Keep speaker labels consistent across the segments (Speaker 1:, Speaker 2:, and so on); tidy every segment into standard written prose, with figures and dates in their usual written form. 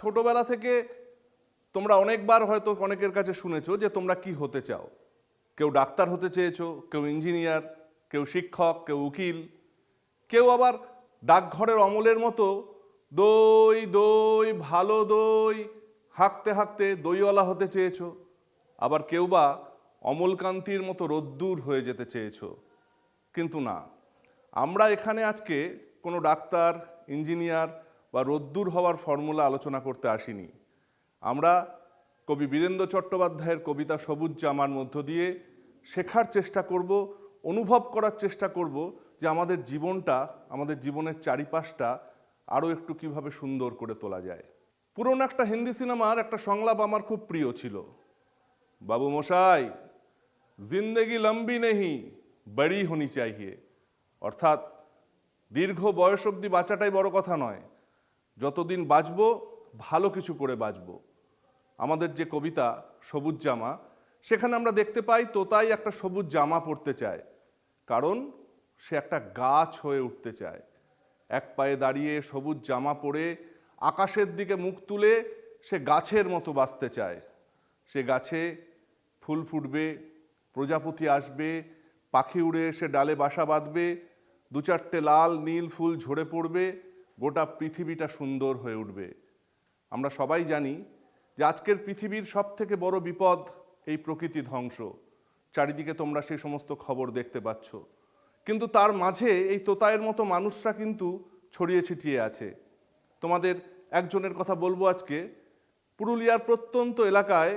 Speaker 1: ছোটবেলা থেকে তোমরা অনেকবার হয়তো অনেকের কাছে শুনেছো যে তোমরা কি হতে চাও। কেউ ডাক্তার হতে চেয়েছো, কেউ ইঞ্জিনিয়ার, কেউ শিক্ষক, কেউ উকিল, কেউ আবার ডাকঘরের অমলের মতো দই দই ভালো দই হাঁকতে হাঁকতে দইওয়ালা হতে চেয়েছো। আবার কেউ বা অমলকান্তির মতো রোদ্দুর হয়ে যেতে চেয়েছো। কিন্তু না, আমরা এখানে আজকে কোনো ডাক্তার, ইঞ্জিনিয়ার বা রোদ্দুর হওয়ার ফর্মুলা আলোচনা করতে আসিনি। আমরা কবি বীরেন্দ্র চট্টোপাধ্যায়ের কবিতা সবুজ জামার মধ্য দিয়ে শেখার চেষ্টা করব, অনুভব করার চেষ্টা করব যে আমাদের জীবনটা, আমাদের জীবনের চারিপাশটা আরও একটু কিভাবে সুন্দর করে তোলা যায়। পুরনো একটা হিন্দি সিনেমার একটা সংলাপ আমার খুব প্রিয় ছিল, বাবু মশাই জিন্দেগি লম্বি নেহি বড়ি হোনি চাইয়ে। অর্থাৎ দীর্ঘ বয়স অবধি বাঁচাটাই বড় কথা নয়, যতদিন বাঁচবো ভালো কিছু করে বাঁচবো। আমাদের যে কবিতা সবুজ জামা, সেখানে আমরা দেখতে পাই তোতাই একটা সবুজ জামা পরতে চায়, কারণ সে একটা গাছ হয়ে উঠতে চায়। এক পায়ে দাঁড়িয়ে সবুজ জামা পরে আকাশের দিকে মুখ তুলে সে গাছের মতো বাঁচতে চায়। সে গাছে ফুল ফুটবে, প্রজাপতি আসবে, পাখি উড়ে এসে ডালে বাসা বাঁধবে, দু চারটে লাল নীল ফুল ঝরে পড়বে, গোটা পৃথিবীটা সুন্দর হয়ে উঠবে। আমরা সবাই জানি যে আজকের পৃথিবীর সব থেকে বড় বিপদ এই প্রকৃতি ধ্বংস। চারিদিকে তোমরা সেই সমস্ত খবর দেখতে পাচ্ছ, কিন্তু তার মাঝে এই তোতায়ের মতো মানুষরা কিন্তু ছড়িয়ে ছিটিয়ে আছে। তোমাদের একজনের কথা বলবো আজকে। পুরুলিয়ার প্রত্যন্ত এলাকায়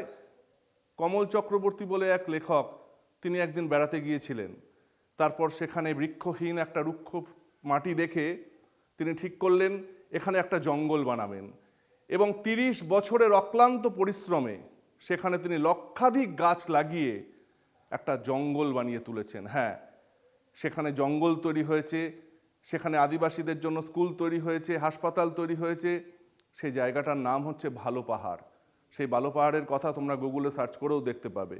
Speaker 1: কমল চক্রবর্তী বলে এক লেখক, তিনি একদিন বেড়াতে গিয়েছিলেন। তারপর সেখানে বৃক্ষহীন একটা রুক্ষ মাটি দেখে তিনি ঠিক করলেন এখানে একটা জঙ্গল বানাবেন, এবং ৩০ বছরের অক্লান্ত পরিশ্রমে সেখানে তিনি লক্ষাধিক গাছ লাগিয়ে একটা জঙ্গল বানিয়ে তুলেছেন। হ্যাঁ, সেখানে জঙ্গল তৈরি হয়েছে, সেখানে আদিবাসীদের জন্য স্কুল তৈরি হয়েছে, হাসপাতাল তৈরি হয়েছে। সেই জায়গাটার নাম হচ্ছে ভালো পাহাড়। সেই ভালো পাহাড়ের কথা তোমরা গুগলে সার্চ করেও দেখতে পাবে।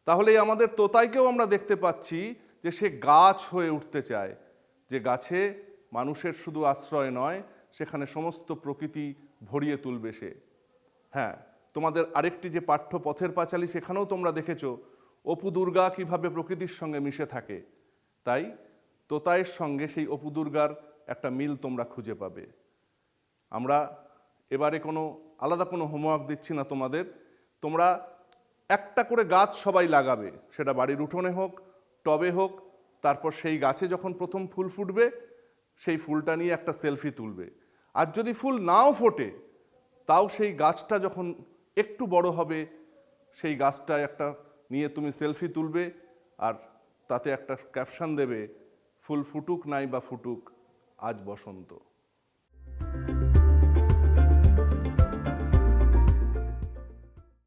Speaker 1: তাহলে আমাদের তোতাইকেও আমরা দেখতে পাচ্ছি যে সে গাছ হয়ে উঠতে চায়, যে গাছে মানুষের শুধু আশ্রয় নয়, সেখানে সমস্ত প্রকৃতি ভরিয়ে তুলবে সে। হ্যাঁ, তোমাদের আরেকটি যে পাঠ্য পথের পাঁচালী, সেখানেও তোমরা দেখেছো অপু দুর্গা কিভাবে প্রকৃতির সঙ্গে মিশে থাকে। তাই তোতায়ের সঙ্গে সেই অপু দুর্গার একটা মিল তোমরা খুঁজে পাবে। আমরা এবারে কোনো আলাদা কোনো হোমওয়ার্ক দিচ্ছি না তোমাদের। তোমরা একটা করে গাছ সবাই লাগাবে, সেটা বাড়ির উঠোনে হোক, টবে হোক। তারপর সেই গাছে যখন প্রথম ফুল ফুটবে, সেই ফুলটা নিয়ে একটা সেলফি তুলবে। আর যদি ফুল নাও ফোটে, তাও সেই গাছটা যখন একটু বড় হবে, সেই গাছটা একটা নিয়ে তুমি সেলফি তুলবে, আর তাতে একটা ক্যাপশন দেবে, ফুল ফুটুক নাই বা ফুটুক, আজ বসন্ত।